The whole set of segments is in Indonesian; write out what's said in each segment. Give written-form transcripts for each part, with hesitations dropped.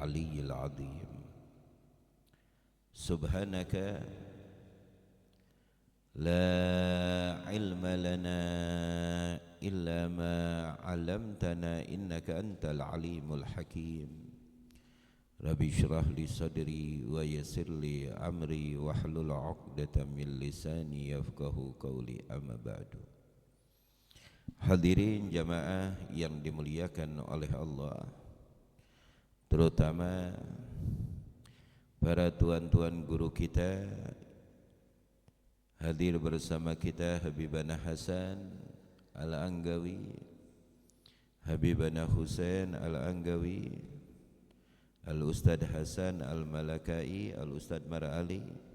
العلي العظيم سبحانك لا علم لنا إلا ما علمتنا إنك أنت العليم الحكيم ربي اشرح لي صدري ويسر لي أمري واحلل عقدة من لساني يفقهوا قولي أما بعد. Hadirin jamaah yang dimuliakan oleh Allah, terutama para tuan-tuan guru kita. Hadir bersama kita Habibana Hasan Al-Anggawi, Habibana Husain Al-Anggawi, Al-Ustadz Hasan Al-Malakai, Al-Ustadz Mar'ali.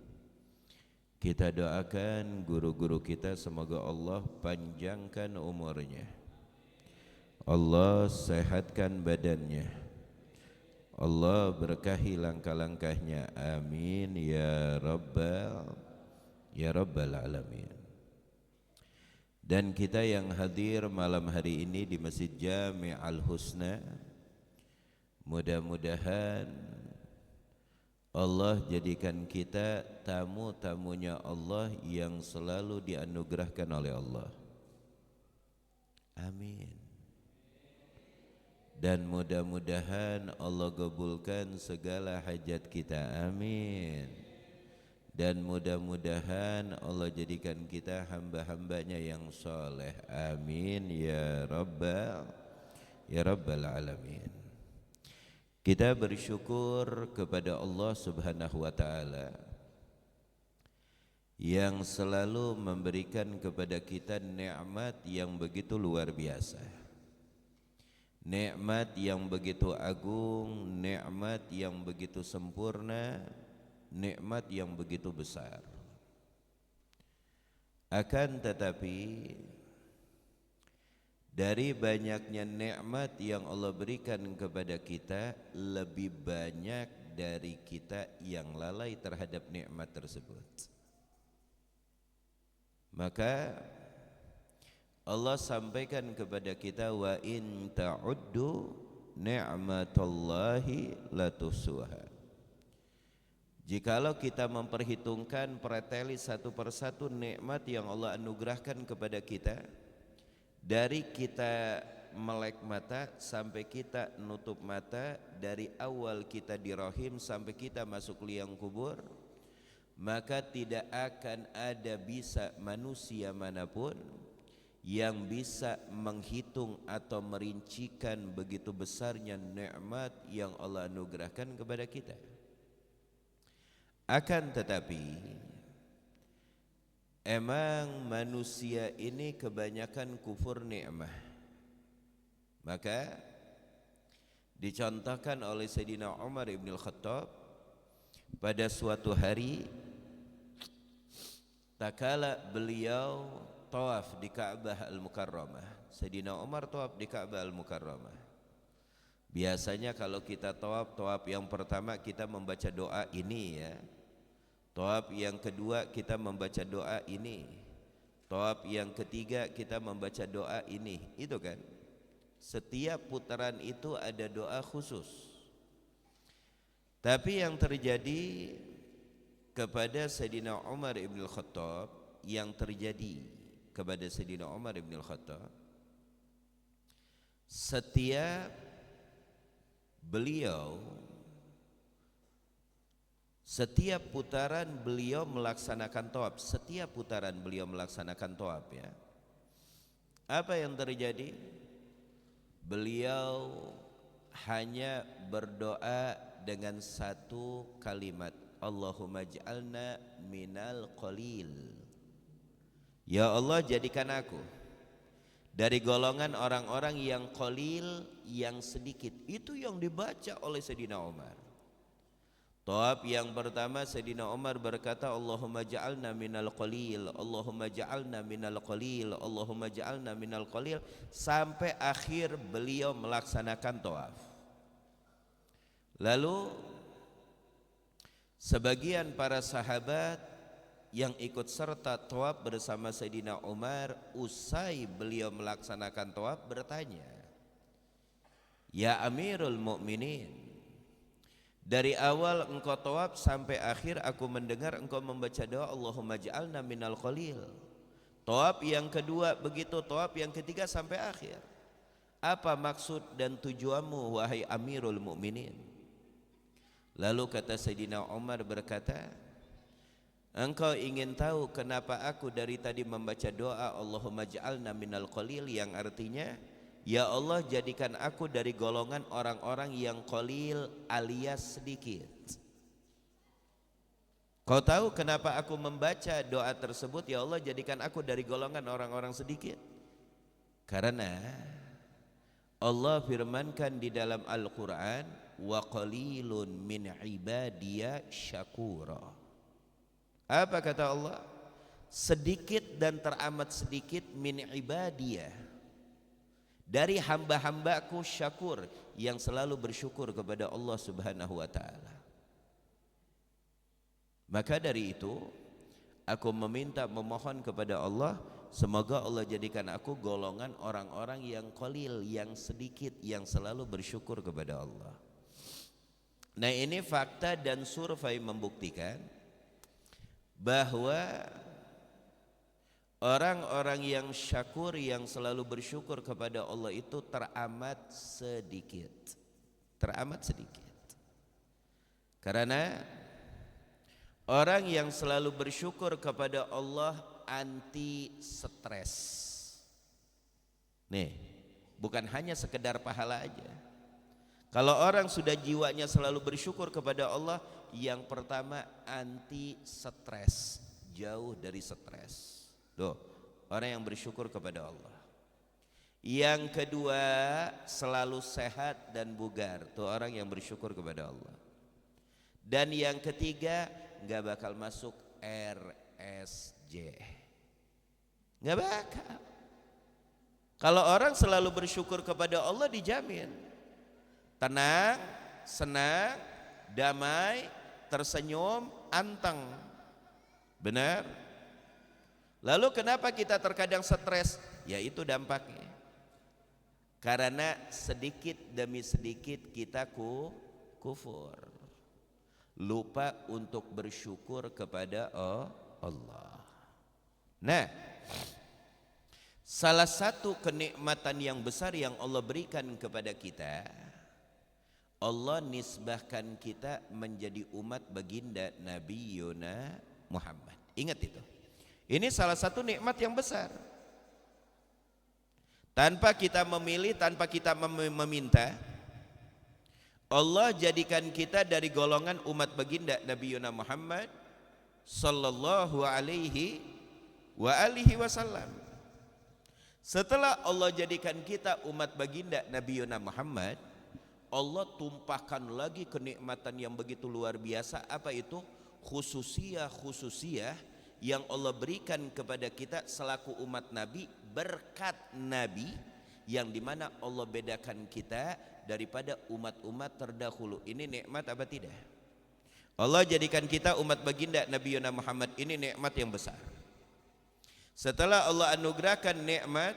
Kita doakan guru-guru kita semoga Allah panjangkan umurnya, Allah sehatkan badannya, Allah berkahi langkah-langkahnya, amin ya rabbal alamin. Dan kita yang hadir malam hari ini di Masjid Jami' Al-Husna, mudah-mudahan Allah jadikan kita tamu-tamunya Allah yang selalu dianugerahkan oleh Allah, amin. Dan mudah-mudahan Allah kabulkan segala hajat kita, amin. Dan mudah-mudahan Allah jadikan kita hamba-hambanya yang soleh, amin ya rabbal alamin. Kita bersyukur kepada Allah Subhanahu wa ta'ala yang selalu memberikan kepada kita nikmat yang begitu luar biasa, nikmat yang begitu agung, nikmat yang begitu sempurna, nikmat yang begitu besar. Akan tetapi dari banyaknya nikmat yang Allah berikan kepada kita, lebih banyak dari kita yang lalai terhadap nikmat tersebut. Maka Allah sampaikan kepada kita, wa in ta'uddu ni'matallahi la tuhsuha. Jikalau kita memperhitungkan, preteli satu persatu nikmat yang Allah anugerahkan kepada kita, dari kita melek mata sampai kita nutup mata, dari awal kita di rahim sampai kita masuk liang kubur, maka tidak akan ada bisa manusia manapun yang bisa menghitung atau merincikan begitu besarnya nikmat yang Allah anugerahkan kepada kita. Akan tetapi emang manusia ini kebanyakan kufur nikmah. Maka dicontohkan oleh Sayyidina Umar ibn al-Khattab pada suatu hari, takala beliau tawaf di Ka'bah Al-Mukarramah. Sayyidina Umar tawaf di Ka'bah Al-Mukarramah. Biasanya kalau kita tawaf yang pertama kita membaca doa ini ya, tawaf yang kedua kita membaca doa ini, tawaf yang ketiga kita membaca doa ini, itu kan. Setiap putaran itu ada doa khusus. Tapi yang terjadi kepada Sayyidina Umar ibn al-Khattab, yang terjadi kepada Sayyidina Umar ibn al-Khattab, setiap putaran beliau melaksanakan tawaf, setiap putaran beliau melaksanakan tawaf ya. Apa yang terjadi? Beliau hanya berdoa dengan satu kalimat, Allahumma ja'alna minal qalil. Ya Allah, jadikan aku dari golongan orang-orang yang qalil, yang sedikit. Itu yang dibaca oleh Sayyidina Umar. Tawaf yang pertama Sayyidina Umar berkata, Allahumma ja'alna minal qalil, Allahumma ja'alna minal qalil, Allahumma ja'alna minal qalil, sampai akhir beliau melaksanakan tawaf. Lalu sebagian para sahabat yang ikut serta tawaf bersama Sayyidina Umar, usai beliau melaksanakan tawaf bertanya, Ya Amirul Mu'minin, Dari awal engkau tawaf sampai akhir aku mendengar engkau membaca doa Allahumma ja'alna minal qalil. Tawaf yang kedua begitu, tawaf yang ketiga sampai akhir. Apa maksud dan tujuanmu wahai Amirul Mukminin? Lalu kata Sayyidina Umar berkata, engkau ingin tahu kenapa aku dari tadi membaca doa Allahumma ja'alna minal qalil, yang artinya ya Allah jadikan aku dari golongan orang-orang yang qalil alias sedikit. Kau tahu kenapa aku membaca doa tersebut, ya Allah jadikan aku dari golongan orang-orang sedikit? Karena Allah firmankan di dalam Al-Quran, wa qalilun min ibadiya syakura. Apa kata Allah? Sedikit dan teramat sedikit min ibadiyah, dari hamba-hambaku syakur, yang selalu bersyukur kepada Allah Subhanahu wa ta'ala. Maka dari itu aku memohon kepada Allah, semoga Allah jadikan aku golongan orang-orang yang qalil, yang sedikit, yang selalu bersyukur kepada Allah. Nah, ini fakta dan survei membuktikan bahwa orang-orang yang syakur, yang selalu bersyukur kepada Allah itu teramat sedikit. Teramat sedikit. Karena orang yang selalu bersyukur kepada Allah anti stres. Nih, bukan hanya sekedar pahala aja. Kalau orang sudah jiwanya selalu bersyukur kepada Allah, yang pertama anti stres, jauh dari stres. Tuh, orang yang bersyukur kepada Allah. Yang kedua, selalu sehat dan bugar. Tuh orang yang bersyukur kepada Allah. Dan yang ketiga, nggak bakal masuk RSJ. Nggak bakal. Kalau orang selalu bersyukur kepada Allah, dijamin tenang, senang, damai, tersenyum, anteng. Benar? Lalu kenapa kita terkadang stres? Ya itu dampaknya. Karena sedikit demi sedikit kita kufur. Lupa untuk bersyukur kepada Allah. Nah, salah satu kenikmatan yang besar yang Allah berikan kepada kita, Allah nisbahkan kita menjadi umat baginda Nabi Yuna Muhammad. Ingat itu. Ini salah satu nikmat yang besar. Tanpa kita memilih, tanpa kita meminta, Allah jadikan kita dari golongan umat baginda Nabi Yuna Muhammad sallallahu alaihi wasallam. Setelah Allah jadikan kita umat baginda Nabi Yuna Muhammad, Allah tumpahkan lagi kenikmatan yang begitu luar biasa. Apa itu? Khususiyah yang Allah berikan kepada kita selaku umat Nabi, berkat Nabi, yang dimana Allah bedakan kita daripada umat-umat terdahulu. Ini nikmat apa tidak? Allah jadikan kita umat baginda Nabi Yuna Muhammad, ini nikmat yang besar. Setelah Allah anugerahkan nikmat,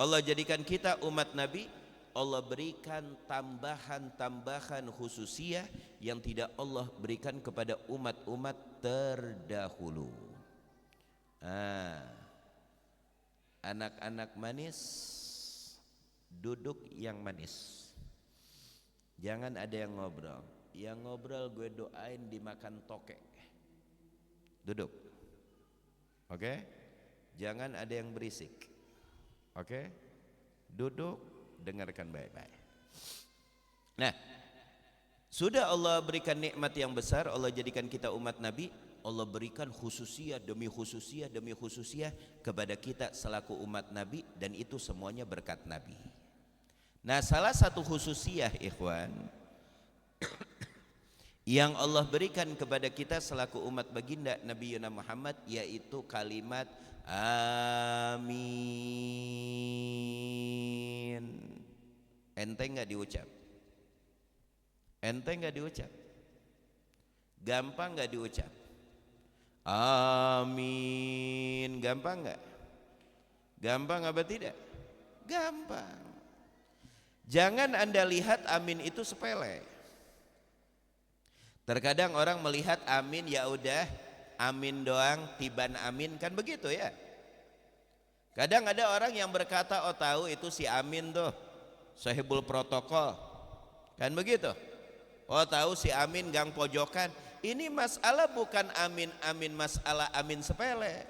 Allah jadikan kita umat Nabi, Allah berikan tambahan-tambahan khususiyah yang tidak Allah berikan kepada umat-umat terdahulu. Anak-anak manis, duduk yang manis. Jangan ada yang ngobrol. Yang ngobrol gue doain dimakan tokek. Duduk. Oke? Jangan ada yang berisik. Oke? Duduk. Dengarkan baik-baik. Nah, sudah Allah berikan nikmat yang besar, Allah jadikan kita umat Nabi, Allah berikan khususiyah demi khususiyah demi khususiyah kepada kita selaku umat Nabi, dan itu semuanya berkat Nabi. Nah, salah satu khususiyah ikhwan yang Allah berikan kepada kita selaku umat baginda Nabi Yuna Muhammad, yaitu kalimat amin. Enteng gak diucap? Enteng gak diucap? Gampang gak diucap? Amin. Gampang gak? Gampang apa tidak? Gampang. Jangan Anda lihat amin itu sepele. Terkadang orang melihat amin ya udah amin doang, tiban amin, kan begitu ya. Kadang ada orang yang berkata, oh tahu itu si amin tuh sahibul protokol, kan begitu. Oh tahu si amin gang pojokan. Ini masalah bukan amin masalah amin sepele.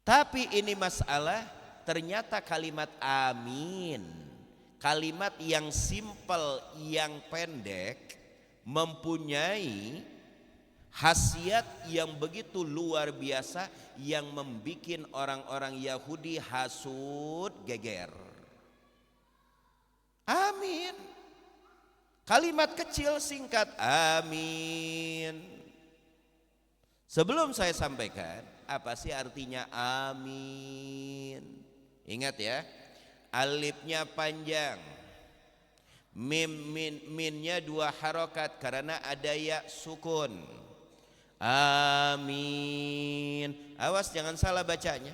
Tapi ini masalah ternyata kalimat amin, kalimat yang simpel, yang pendek, mempunyai khasiat yang begitu luar biasa yang membuat orang-orang Yahudi hasut geger. Amin. Kalimat kecil singkat amin. Sebelum saya sampaikan apa sih artinya amin, ingat ya, alifnya panjang, minnya 2 harokat karena ada ya sukun. Amin. Awas jangan salah bacanya.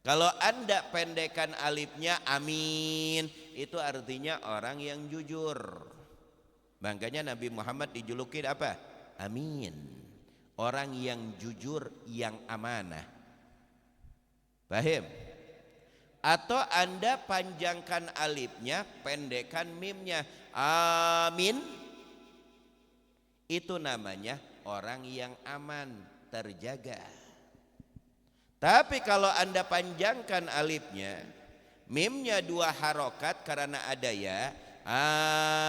Kalau Anda pendekan alifnya amin, itu artinya orang yang jujur. Makanya Nabi Muhammad dijulukin apa? Amin. Orang yang jujur, yang amanah. Paham? Atau Anda panjangkan alifnya, pendekan mimnya, amin. Itu namanya orang yang aman, terjaga. Tapi kalau Anda panjangkan alifnya, mimnya 2 harokat karena ada ya,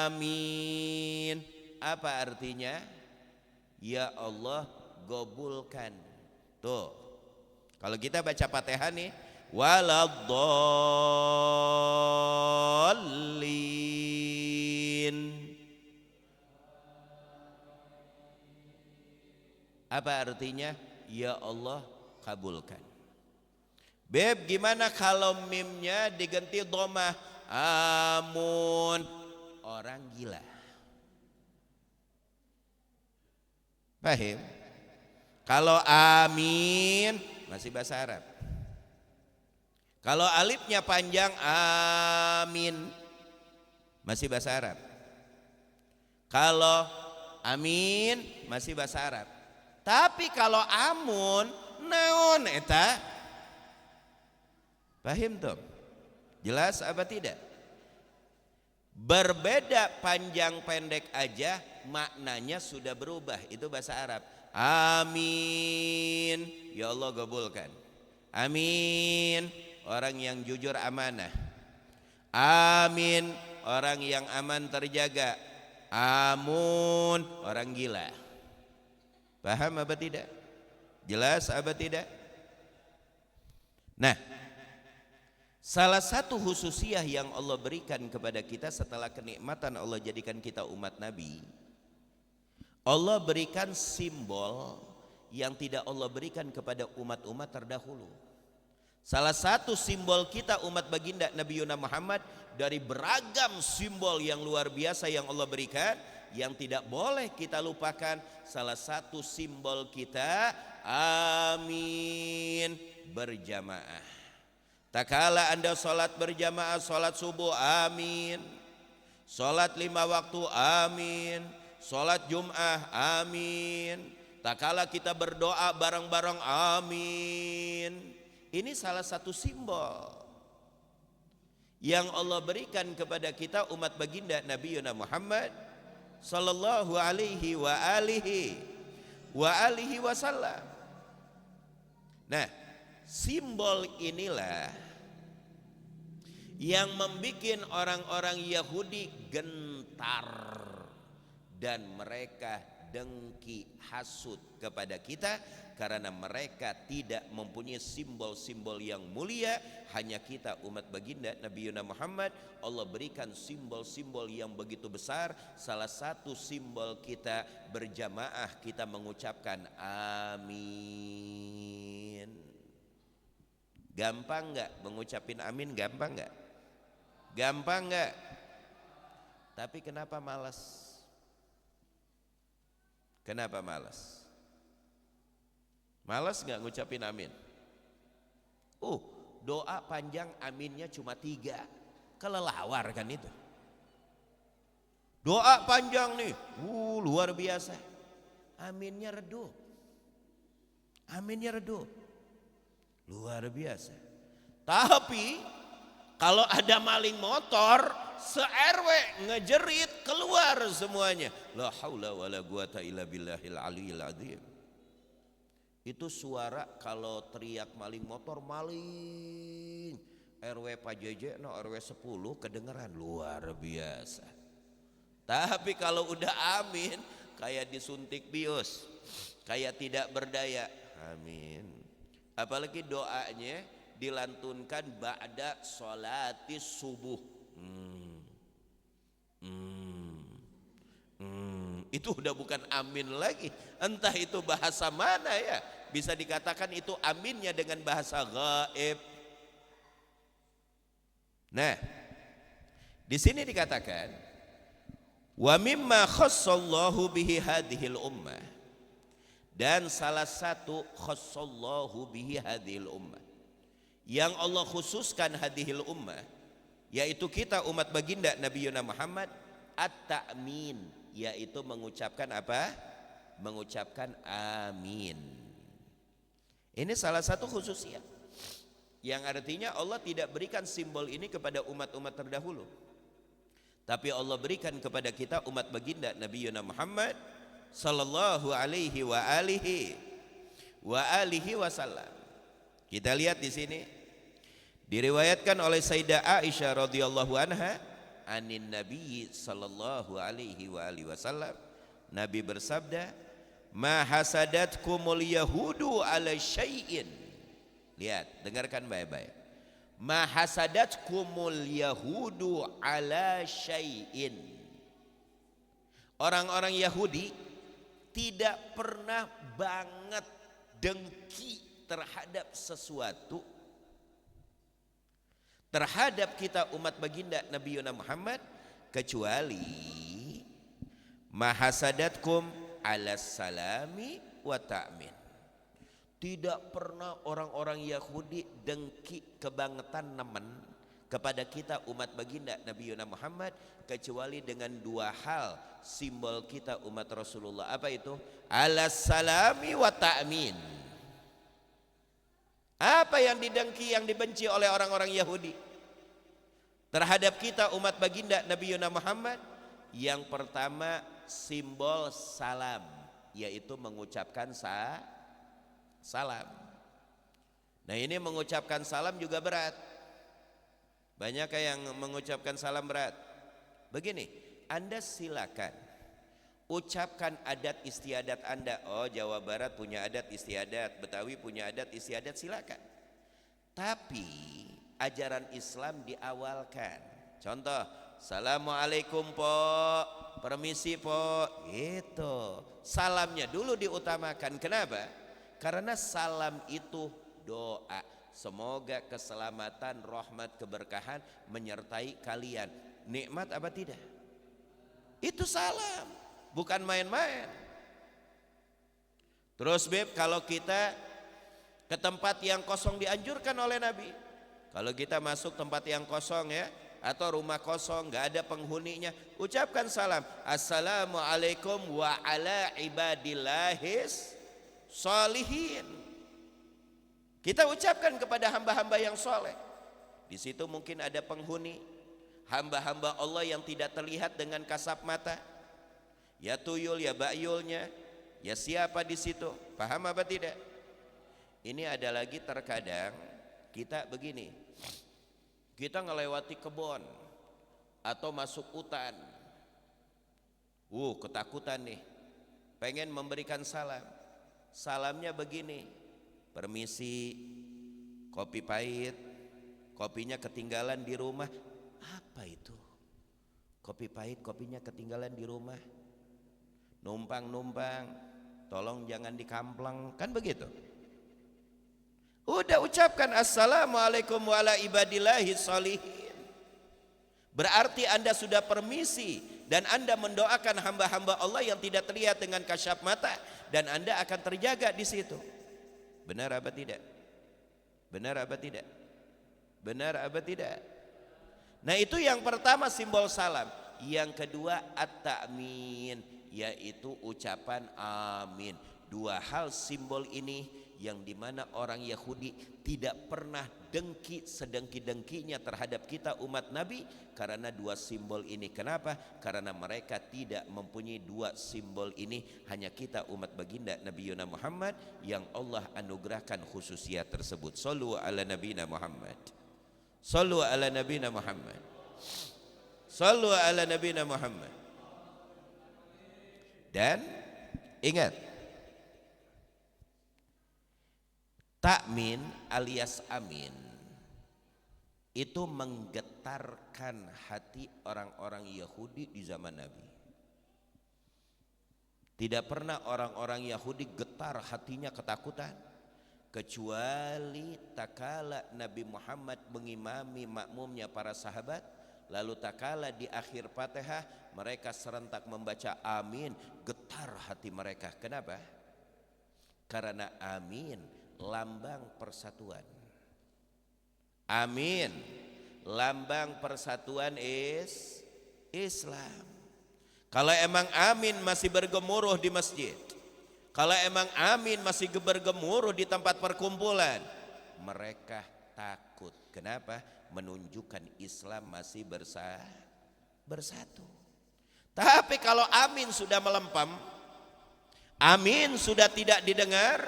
amin. Apa artinya? Ya Allah gobulkan. Tuh, kalau kita baca Fatihah nih, waladdallin. Apa artinya? Ya Allah kabulkan. Beb, gimana kalau mimnya diganti dhamma? Amun. Orang gila. Paham? Kalau amin masih bahasa Arab. Kalau alifnya panjang amin masih bahasa Arab. Kalau amin masih bahasa Arab. Tapi kalau amun naon eta? Paham tuh? Jelas apa tidak? Berbeda panjang pendek aja maknanya sudah berubah. Itu bahasa Arab. Amin. Ya Allah gabulkan. Amin. Orang yang jujur amanah. Amin. Orang yang aman terjaga. Amun. Orang gila. Paham apa tidak? Jelas apa tidak? Nah, salah satu khususiyah yang Allah berikan kepada kita setelah kenikmatan Allah jadikan kita umat Nabi, Allah berikan simbol yang tidak Allah berikan kepada umat-umat terdahulu. Salah satu simbol kita umat baginda Nabi Yuna Muhammad dari beragam simbol yang luar biasa yang Allah berikan, yang tidak boleh kita lupakan, salah satu simbol kita amin, berjamaah. Tak kala Anda sholat berjamaah, sholat subuh amin, sholat 5 waktu amin, sholat Jum'ah amin, tak kala kita berdoa bareng-bareng amin. Ini salah satu simbol yang Allah berikan kepada kita umat baginda Nabi Yuna Muhammad sallallahu alaihi wasallam. Nah, simbol inilah yang membuat orang-orang Yahudi gentar dan mereka dengki hasut kepada kita karena mereka tidak mempunyai simbol-simbol yang mulia. Hanya kita umat baginda Nabi Yuna Muhammad Allah berikan simbol-simbol yang begitu besar. Salah satu simbol kita berjamaah, kita mengucapkan amin. Gampang nggak mengucapin amin? Gampang nggak? Gampang nggak? Tapi kenapa malas? Kenapa malas? Malas nggak ngucapin amin? Doa panjang aminnya cuma 3. Kelelawar kan itu. Doa panjang nih, luar biasa. Aminnya redup. Aminnya redup. Luar biasa. Tapi kalau ada maling motor, se-RW ngejerit keluar semuanya. La haula wala quwata illa billahil aliyil azim. Itu suara kalau teriak maling motor, maling. RW Pak JJ, RW 10 kedengeran, luar biasa. Tapi kalau udah amin, kayak disuntik bius, kayak tidak berdaya. Amin. Apalagi doanya dilantunkan ba'da sholati subuh. Itu udah bukan amin lagi. Entah itu bahasa mana ya. Bisa dikatakan itu aminnya dengan bahasa gaib. Nah, di sini dikatakan wa mimma khassallahu bihi hadhil ummah, dan salah satu khassallahu bihi hadhil ummah yang Allah khususkan hadhil ummah, yaitu kita umat baginda Nabi Muhammad, at-ta'min, yaitu mengucapkan apa? Mengucapkan amin. Ini salah satu khususnya, yang artinya Allah tidak berikan simbol ini kepada umat-umat terdahulu, tapi Allah berikan kepada kita umat baginda Nabi Muhammad sallallahu alaihi wa alihi wasallam. Kita lihat di sini diriwayatkan oleh Sayyidah Aisyah radhiyallahu anha, anin Nabi sallallahu alaihi wa alihi wasallam, Nabi bersabda, ma hasadatkumul yahudu ala syai'in. Lihat, dengarkan baik-baik. Ma hasadatkumul yahudu ala syai'in. Orang-orang Yahudi tidak pernah banget dengki terhadap sesuatu, terhadap kita umat baginda Nabi Muhammad, kecuali ma hasadatkum ala salami wa ta'min. Tidak pernah orang-orang Yahudi dengki kebangetan nemen kepada kita umat baginda Nabi Muhammad, kecuali dengan dua hal simbol kita umat Rasulullah. Apa itu? Alas salami wa ta'min. Apa yang didengki, yang dibenci oleh orang-orang Yahudi terhadap kita umat baginda Nabi Muhammad? Yang pertama simbol salam, yaitu mengucapkan salam. Nah, ini mengucapkan salam juga berat. Banyak yang mengucapkan salam berat. Begini, Anda silakan ucapkan adat istiadat Anda. Oh, Jawa Barat punya adat istiadat, Betawi punya adat istiadat, silakan. Tapi ajaran Islam diawalkan. Contoh, Assalamualaikum po, permisi po, itu. Salamnya dulu diutamakan. Kenapa? Karena salam itu doa. Semoga keselamatan, rahmat, keberkahan menyertai kalian. Nikmat apa tidak? Itu salam, bukan main-main. Terus Beb, kalau kita ke tempat yang kosong dianjurkan oleh Nabi. Kalau kita masuk tempat yang kosong ya, atau rumah kosong gak ada penghuninya, ucapkan salam. Assalamualaikum wa ala ibadillahis sholihin. Kita ucapkan kepada hamba-hamba yang soleh. Di situ mungkin ada penghuni, hamba-hamba Allah yang tidak terlihat dengan kasat mata. Ya tuyul, ya bayulnya, ya siapa di situ? Paham apa tidak? Ini ada lagi terkadang kita begini. Kita ngelewati kebun atau masuk hutan. Ketakutan nih. Pengen memberikan salam. Salamnya begini, permisi, kopi pahit, kopinya ketinggalan di rumah. Apa itu? Kopi pahit, kopinya ketinggalan di rumah. Numpang-numpang, tolong jangan dikampleng, kan begitu? Udah ucapkan assalamualaikum wala ibadillahi sholihin. Berarti Anda sudah permisi dan Anda mendoakan hamba-hamba Allah yang tidak terlihat dengan kasat mata, dan Anda akan terjaga di situ. Benar apa tidak? Benar apa tidak? Benar apa tidak? Nah, itu yang pertama simbol salam. Yang kedua at-ta'min, yaitu ucapan amin. Dua hal simbol ini yang dimana orang Yahudi tidak pernah dengki sedengki-dengkinya terhadap kita umat Nabi karena dua simbol ini. Kenapa? Karena mereka tidak mempunyai dua simbol ini. Hanya kita umat baginda Nabi Yuna Muhammad yang Allah anugerahkan khususiyat tersebut. Sallu ala nabina Muhammad. Sallu ala nabina Muhammad. Sallu ala nabina Muhammad. Dan ingat, takmin alias amin itu menggetarkan hati orang-orang Yahudi di zaman Nabi. Tidak pernah orang-orang Yahudi getar hatinya ketakutan kecuali takala Nabi Muhammad mengimami makmumnya para sahabat. Lalu takala di akhir Fatihah mereka serentak membaca amin, getar hati mereka. Kenapa? Karena amin lambang persatuan. Amin lambang persatuan Islam. Kalau emang amin masih bergemuruh di masjid, kalau emang amin masih bergemuruh di tempat perkumpulan, mereka takut. Kenapa? Menunjukkan Islam masih bersatu. Tapi kalau amin sudah melempem, amin sudah tidak didengar,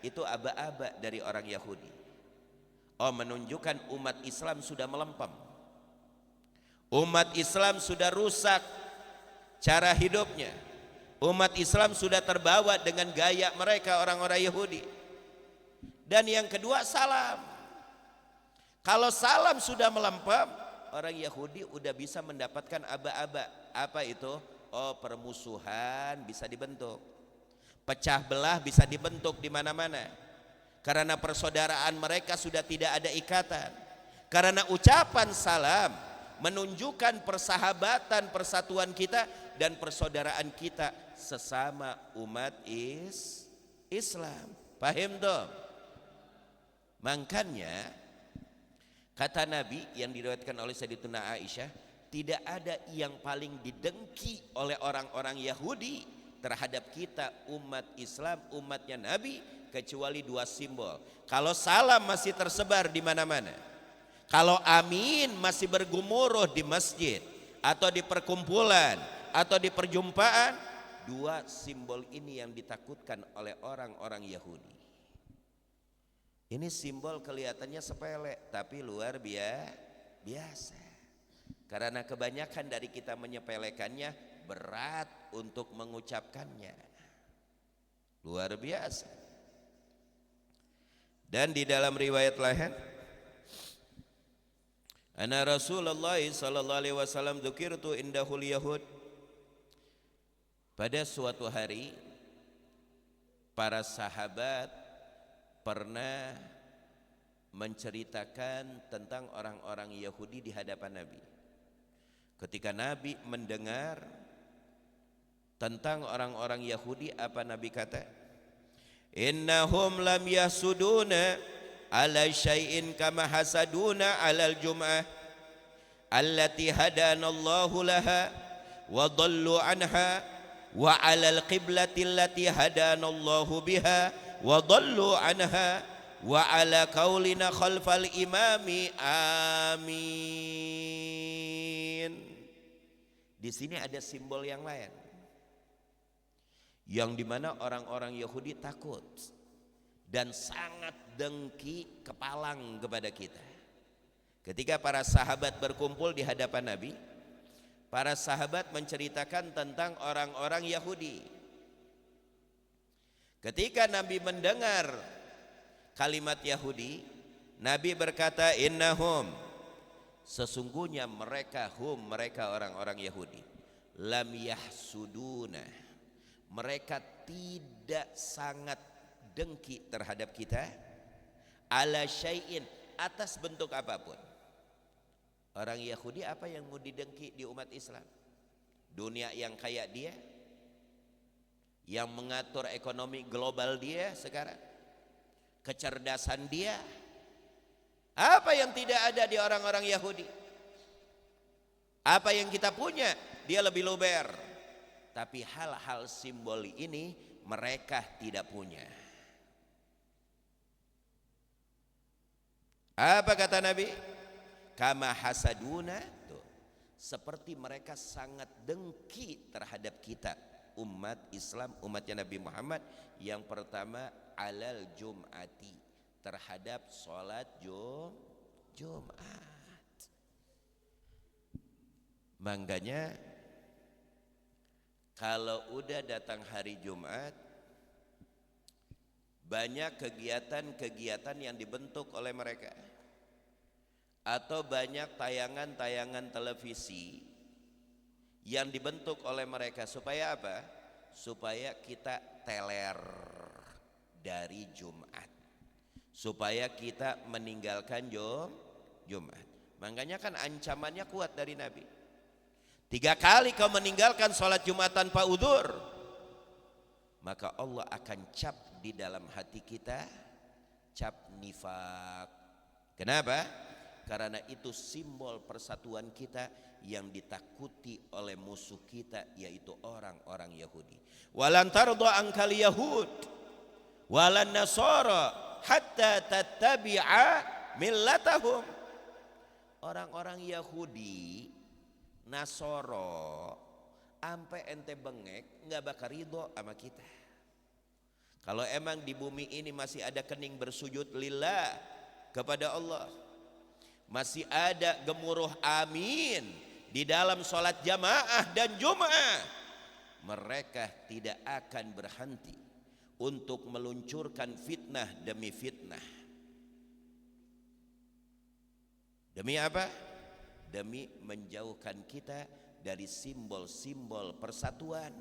itu aba-aba dari orang Yahudi. Oh, menunjukkan umat Islam sudah melempem. Umat Islam sudah rusak cara hidupnya. Umat Islam sudah terbawa dengan gaya mereka orang-orang Yahudi. Dan yang kedua, salam. Kalau salam sudah melempem, orang Yahudi udah bisa mendapatkan aba-aba. Apa itu? Oh, permusuhan bisa dibentuk. Pecah belah bisa dibentuk di mana-mana. Karena persaudaraan mereka sudah tidak ada ikatan. Karena ucapan salam menunjukkan persahabatan, persatuan kita dan persaudaraan kita sesama umat Islam. Paham dong? Makanya kata Nabi yang diriwayatkan oleh Sayyidatuna Aisyah, tidak ada yang paling didengki oleh orang-orang Yahudi terhadap kita umat Islam, umatnya Nabi, kecuali dua simbol. Kalau salam masih tersebar di mana-mana, kalau amin masih bergumuruh di masjid atau di perkumpulan atau di perjumpaan, dua simbol ini yang ditakutkan oleh orang-orang Yahudi. Ini simbol kelihatannya sepele tapi luar biasa. Karena kebanyakan dari kita menyepelekannya, berat untuk mengucapkannya. Luar biasa. Dan di dalam riwayat lain, anna Rasulullah sallallahu alaihi wasallam dzukirtu indahul yahud. Pada suatu hari para sahabat pernah menceritakan tentang orang-orang Yahudi di hadapan Nabi. Ketika Nabi mendengar tentang orang-orang Yahudi, apa Nabi kata? Innahum lam yasuduna ala syai'in kama hasaduna alal jum'ah allati hadanallahu laha wa dhallu anha wa alal qiblati allati hadanallahu biha wa dhallu anha wa ala qaulina khalfal imami amin. Di sini ada simbol yang lain, yang dimana orang-orang Yahudi takut dan sangat dengki kepalang kepada kita. Ketika para sahabat berkumpul di hadapan Nabi, para sahabat menceritakan tentang orang-orang Yahudi. Ketika Nabi mendengar kalimat Yahudi, Nabi berkata, innahum, sesungguhnya mereka, mereka orang-orang Yahudi, lam yahsuduna, mereka tidak sangat dengki terhadap kita, ala syai'in, atas bentuk apapun. Orang Yahudi apa yang mau didengki di umat Islam? Dunia yang kayak dia, yang mengatur ekonomi global dia sekarang, kecerdasan dia. Apa yang tidak ada di orang-orang Yahudi? Apa yang kita punya dia lebih luber. Tapi hal-hal simbol ini mereka tidak punya. Apa kata Nabi? Kama hasaduna, tuh, seperti mereka sangat dengki terhadap kita umat Islam, umatnya Nabi Muhammad. Yang pertama alal jum'ati, terhadap sholat Jumat. Makanya kalau udah datang hari Jumat, banyak kegiatan-kegiatan yang dibentuk oleh mereka, atau banyak tayangan-tayangan televisi yang dibentuk oleh mereka. Supaya apa? Supaya kita teler dari Jumat, supaya kita meninggalkan Jumat. Makanya kan ancamannya kuat dari Nabi. 3 kali kau meninggalkan sholat Jumat tanpa udzur, maka Allah akan cap di dalam hati kita, cap nifak. Kenapa? Karena itu simbol persatuan kita yang ditakuti oleh musuh kita, yaitu orang-orang Yahudi. Walan tarda ankal yahud walan nasara hatta tattabi'a millatahum. Orang-orang Yahudi, Nasoro, ampe ente bengek nggak bakal ridho sama kita. Kalau emang di bumi ini masih ada kening bersujud lillah kepada Allah, masih ada gemuruh amin di dalam sholat jamaah dan Jumat, mereka tidak akan berhenti untuk meluncurkan fitnah demi fitnah. Demi apa? Demi menjauhkan kita dari simbol-simbol persatuan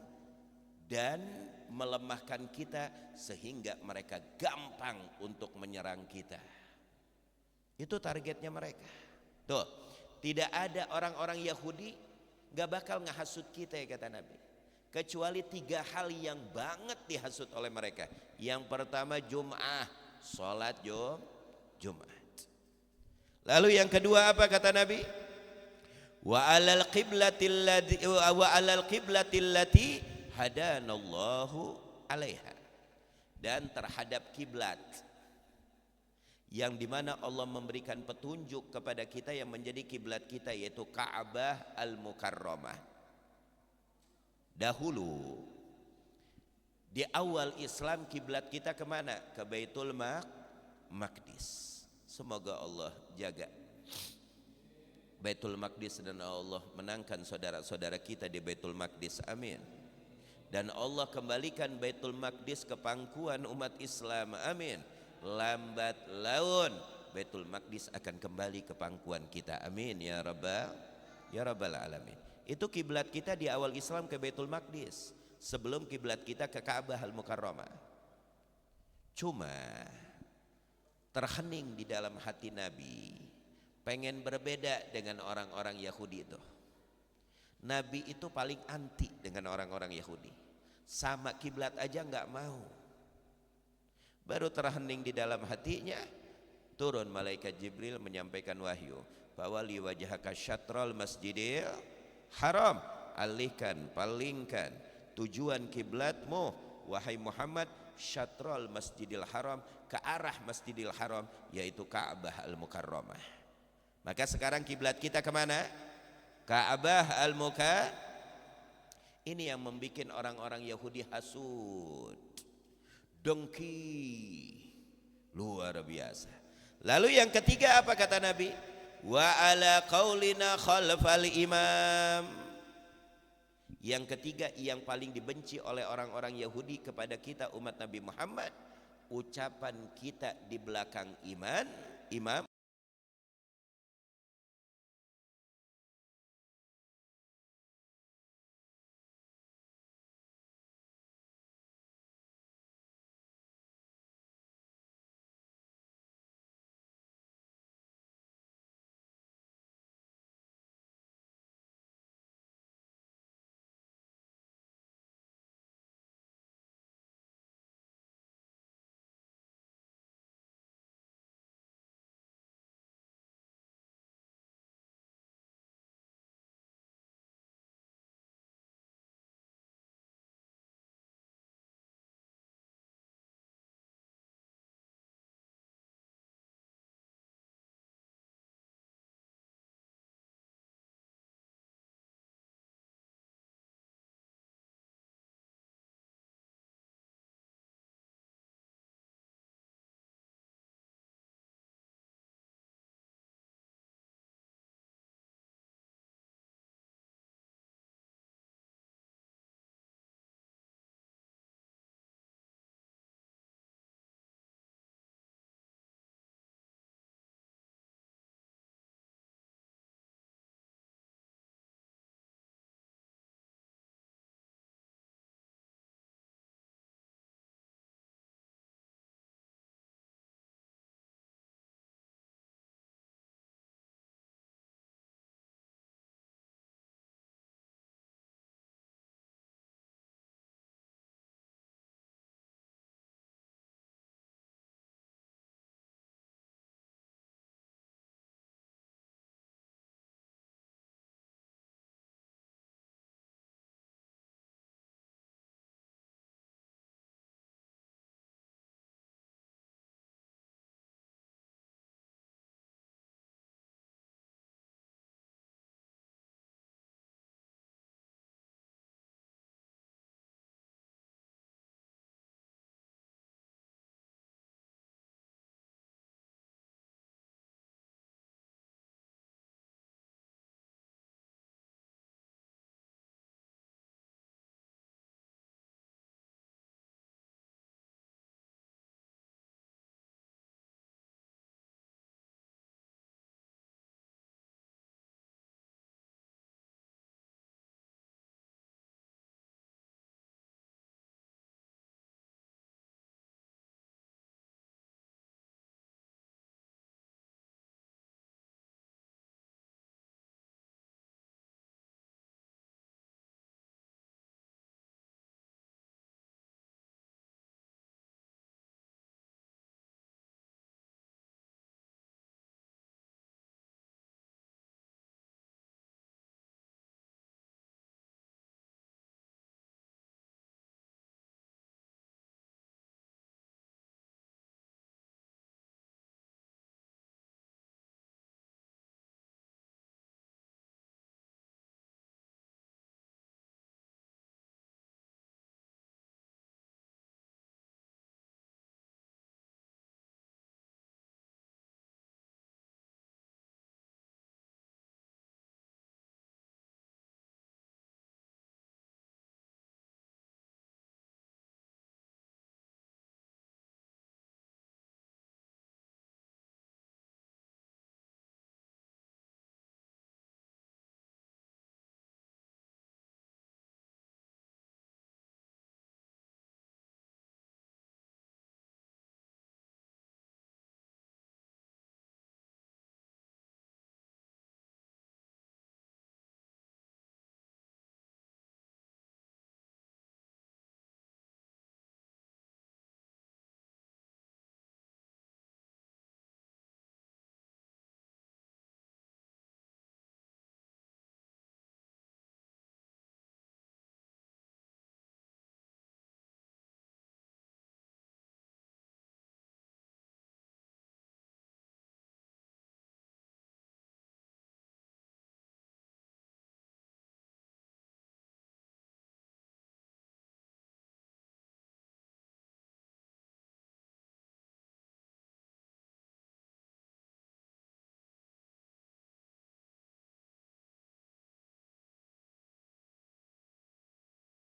dan melemahkan kita sehingga mereka gampang untuk menyerang kita. Itu targetnya mereka. Tuh, tidak ada orang-orang Yahudi gak bakal ngehasut kita, ya kata Nabi, kecuali 3 hal yang banget dihasut oleh mereka. Yang pertama Jum'ah, sholat Jumat. Lalu yang kedua apa kata Nabi? Wa alal qiblatil lati hadanallahu alaiha, dan terhadap kiblat yang dimana Allah memberikan petunjuk kepada kita yang menjadi kiblat kita, yaitu Ka'bah al-Mukarramah. Dahulu di awal Islam kiblat kita kemana? Ke Baitul Maqdis. Semoga Allah jaga Baitul Maqdis dan Allah menangkan saudara-saudara kita di Baitul Maqdis, amin. Dan Allah kembalikan Baitul Maqdis ke pangkuan umat Islam, amin. Lambat laun Baitul Maqdis akan kembali ke pangkuan kita, amin ya rabbal alamin. Itu kiblat kita di awal Islam ke Baitul Maqdis, sebelum kiblat kita ke Ka'bah al-Mukarramah. Cuma terhening di dalam hati Nabi, pengen berbeda dengan orang-orang Yahudi itu. Nabi itu paling anti dengan orang-orang Yahudi. Sama kiblat aja nggak mau. Baru terhening di dalam hatinya, turun malaikat Jibril menyampaikan wahyu, fawali wajhaka syatral masjidil haram, alihkan, palingkan tujuan kiblatmu wahai Muhammad syatral masjidil haram, ke arah Masjidil Haram, yaitu Ka'bah al-Mukarramah. Maka sekarang kiblat kita kemana? Ka'bah al-Mukarramah. Ini yang membuat orang-orang Yahudi hasud, dengki, luar biasa. Lalu yang ketiga apa kata Nabi? Wa ala qaulina khalfal imam. Yang ketiga yang paling dibenci oleh orang-orang Yahudi kepada kita umat Nabi Muhammad, ucapan kita di belakang imam.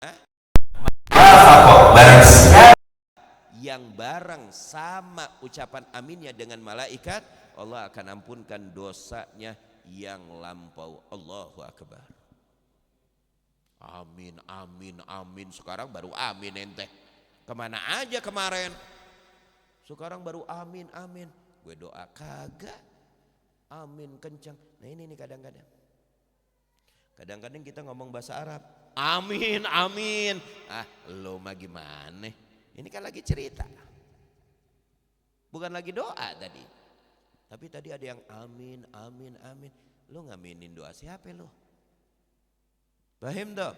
Hah? Yang barang sama ucapan aminnya dengan malaikat, Allah akan ampunkan dosanya yang lampau. Allahu Akbar. Amin, amin, amin. Sekarang baru amin ente. Kemana aja kemarin? Sekarang baru amin, amin. Gue doa kagak. Amin kencang. Nah ini nih kadang-kadang. Kadang-kadang kita ngomong bahasa Arab. Amin, amin. Ah, lo mah gimana? Ini kan lagi cerita. Bukan lagi doa tadi. Tapi tadi ada yang amin, amin, amin. Lo ngaminin doa siapa lo? Paham dong?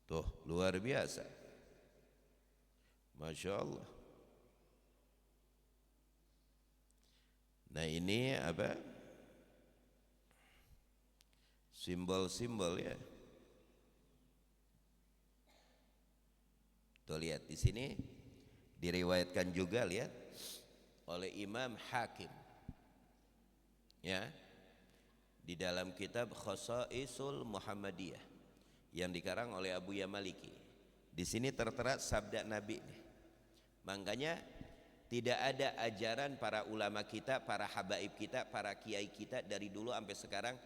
Tuh, luar biasa. Masya Allah. Nah ini apa? Simbol-simbol ya. Tuh lihat di sini diriwayatkan juga, lihat, oleh Imam Hakim. Ya. Di dalam kitab Khosaisul Muhammadiyah yang dikarang oleh Abu Yamaliki. Di sini tertera sabda Nabi nih. Makanya tidak ada ajaran para ulama kita, para habaib kita, para kiai kita dari dulu sampai sekarang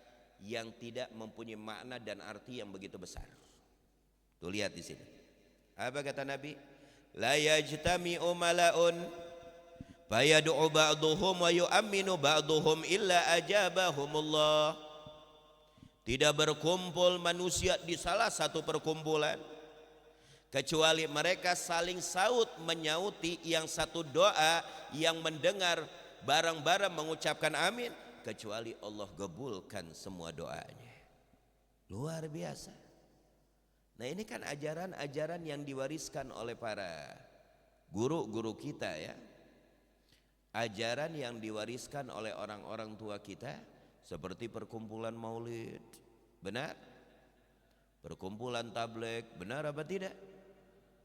yang tidak mempunyai makna dan arti yang begitu besar. Tuh lihat di sini. Apa kata Nabi? La yajtami'u mala'un fayad'u ba'duhum wa yu'minu ba'duhum illa ajabahumullah. Tidak berkumpul manusia di salah satu perkumpulan kecuali mereka saling saut menyauti, yang satu doa, yang mendengar bareng-bareng mengucapkan amin, kecuali Allah gabulkan semua doanya. Luar biasa. Nah ini kan ajaran-ajaran yang diwariskan oleh para guru-guru kita ya. Ajaran yang diwariskan oleh orang-orang tua kita, seperti perkumpulan maulid, benar? Perkumpulan tabligh, benar apa tidak?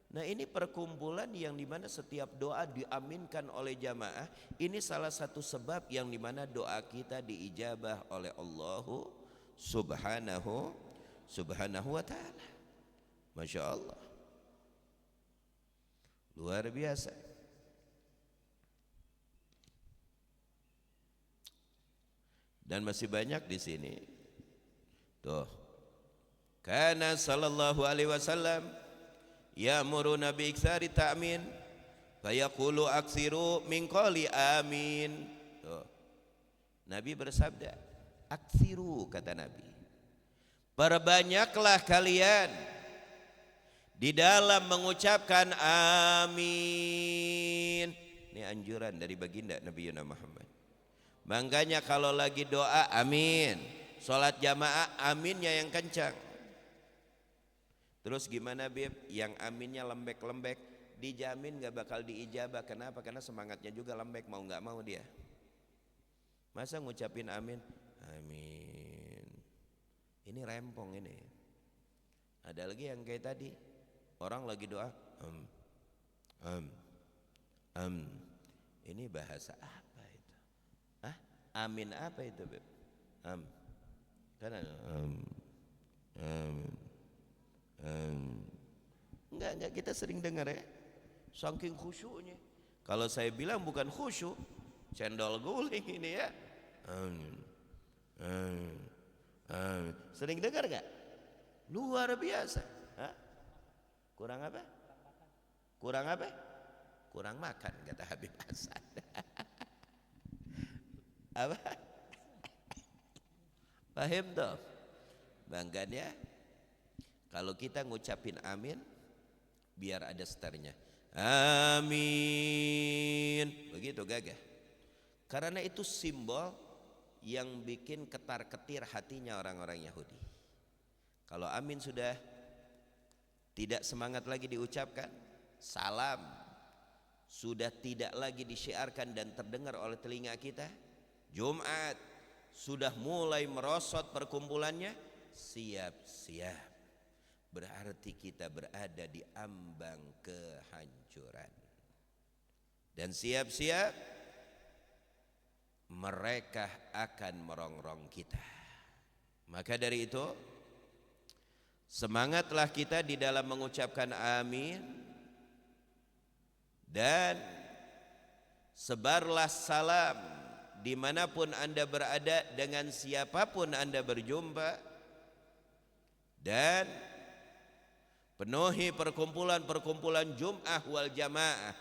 Nah ini perkumpulan yang dimana setiap doa diaminkan oleh jamaah. Ini salah satu sebab yang dimana doa kita diijabah oleh Allah subhanahu wa ta'ala. Masya Allah, luar biasa. Dan masih banyak di sini. Tuh, kana sallallahu alaihi wasallam ya'muruna bi iktsari ta'min fayaqulu aksiru min qali amin. Tuh, Nabi bersabda, aksiru, kata Nabi, perbanyaklah kalian di dalam mengucapkan amin. Ini anjuran dari baginda Nabi Muhammad. Makanya kalau lagi doa amin, sholat jamaah aminnya yang kencang. Terus gimana Bib? Yang aminnya lembek-lembek, dijamin gak bakal diijabah. Kenapa? Karena semangatnya juga lembek, mau gak mau dia. Masa ngucapin amin? Amin. Ini rempong ini. Ada lagi yang kayak tadi, orang lagi doa ini bahasa apa itu? Hah? Amin apa itu Beb? Kan enggak kita sering dengar ya, saking khusyuknya. Kalau saya bilang bukan khusyuk, cendol guling ini ya. Sering dengar gak? Luar biasa. Hah? Kurang apa? Kurang apa? Kurang makan, kata Habib Hasan. Apa? Paham toh? Makanya kalau kita ngucapin amin, biar ada startnya. Amin. Begitu gagah. Karena itu simbol yang bikin ketar-ketir hatinya orang-orang Yahudi. Kalau amin sudah tidak semangat lagi diucapkan, salam sudah tidak lagi disyiarkan dan terdengar oleh telinga kita, Jumat sudah mulai merosot perkumpulannya, siap-siap, berarti kita berada di ambang kehancuran. Dan siap-siap mereka akan merongrong kita. Maka dari itu Semangatlah kita di dalam mengucapkan amin, dan sebarlah salam dimanapun Anda berada dengan siapapun Anda berjumpa, dan penuhi perkumpulan-perkumpulan Jum'ah wal Jamaah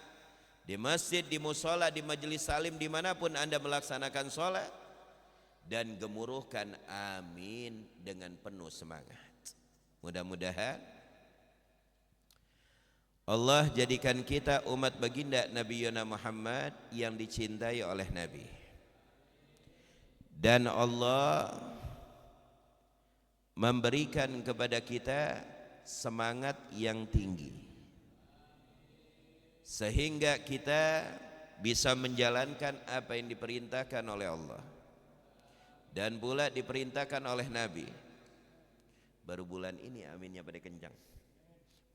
di masjid, di musola, di majelis salim, dimanapun Anda melaksanakan sholat, dan gemuruhkan amin dengan penuh semangat. Mudah-mudahan Allah jadikan kita umat baginda Nabi Yona Muhammad yang dicintai oleh Nabi, dan Allah memberikan kepada kita semangat yang tinggi sehingga kita bisa menjalankan apa yang diperintahkan oleh Allah dan pula diperintahkan oleh Nabi. Baru bulan ini aminnya pada kencang.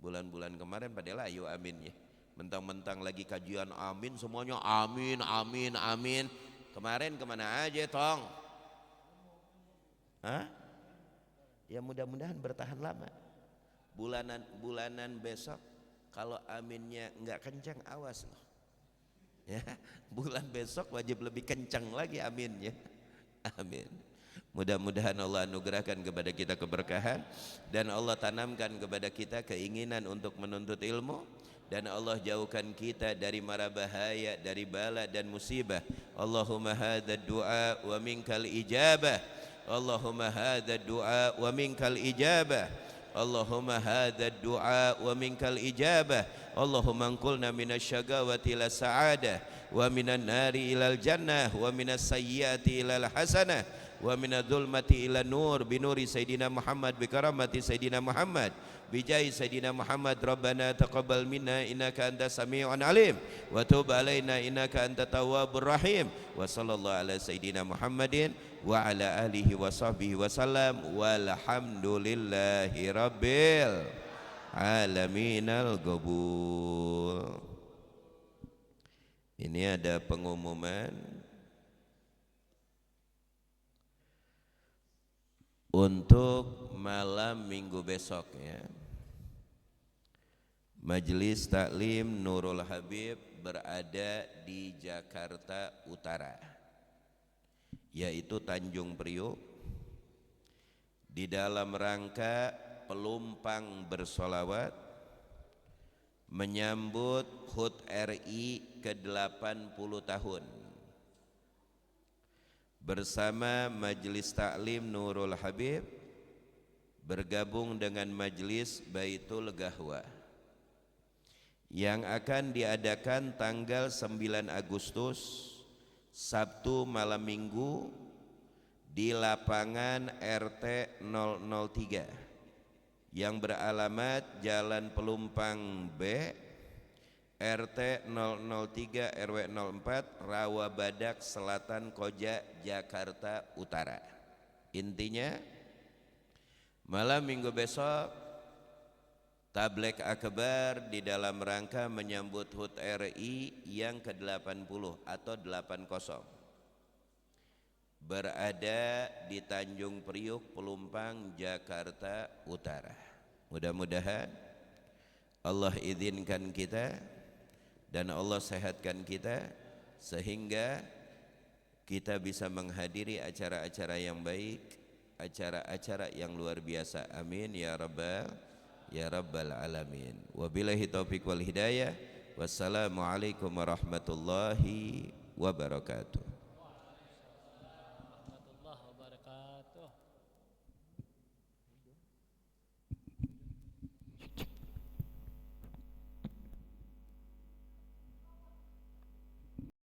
Bulan-bulan kemarin pada layu aminnya. Mentang-mentang lagi kajian amin, semuanya amin, amin, amin. Kemarin kemana aja tong? Hah? Ya mudah-mudahan bertahan lama. Bulanan besok kalau aminnya enggak kencang, awas loh. Ya, bulan besok wajib lebih kencang lagi aminnya. Amin. Mudah-mudahan Allah anugerahkan kepada kita keberkahan, dan Allah tanamkan kepada kita keinginan untuk menuntut ilmu, dan Allah jauhkan kita dari mara bahaya, dari bala dan musibah. Allahumma hadza du'a wa minkal ijabah. Allahumma hadza du'a wa minkal ijabah. Allahumma hadza du'a wa minkal ijabah. Allahumma anqulna minasyagawati ila sa'adah, wa minan nari ilal jannah, wa minas sayyiati ilal hasanah, wa minadh-dhulmati ila nur binuri Sayyidina Muhammad bi karamati Sayyidina Muhammad bi jahi Sayyidina Muhammad. Rabbana taqabbal minna innaka antas sami'un alim wa tub alaina innaka antat tawwabur rahim. Wa sallallahu ala Sayyidina Muhammadin wa ala alihi wa sahbihi wa sallam, walhamdulillahi rabbil alaminal qabul. Ini ada pengumuman untuk malam minggu besok ya. Majelis Taklim Nurul Habib berada di Jakarta Utara, yaitu Tanjung Priok, di dalam rangka pelumpang bersolawat menyambut HUT RI ke-80 tahun. Bersama Majelis Taklim Nurul Habib bergabung dengan Majelis Baitul Gahwa yang akan diadakan tanggal 9 Agustus Sabtu malam Minggu di lapangan RT 003 yang beralamat Jalan Pelumpang B, RT 003 RW 04 Rawa Badak Selatan Koja, Jakarta Utara. Intinya malam minggu besok Tablek Akbar di dalam rangka menyambut HUT RI yang ke-80 atau 80 berada di Tanjung Priok Pelumpang, Jakarta Utara. Mudah-mudahan Allah izinkan kita dan Allah sehatkan kita sehingga kita bisa menghadiri acara-acara yang baik, acara-acara yang luar biasa. Amin ya rabbal alamin. Wabillahi taufiq wal hidayah. Wassalamualaikum warahmatullahi wabarakatuh.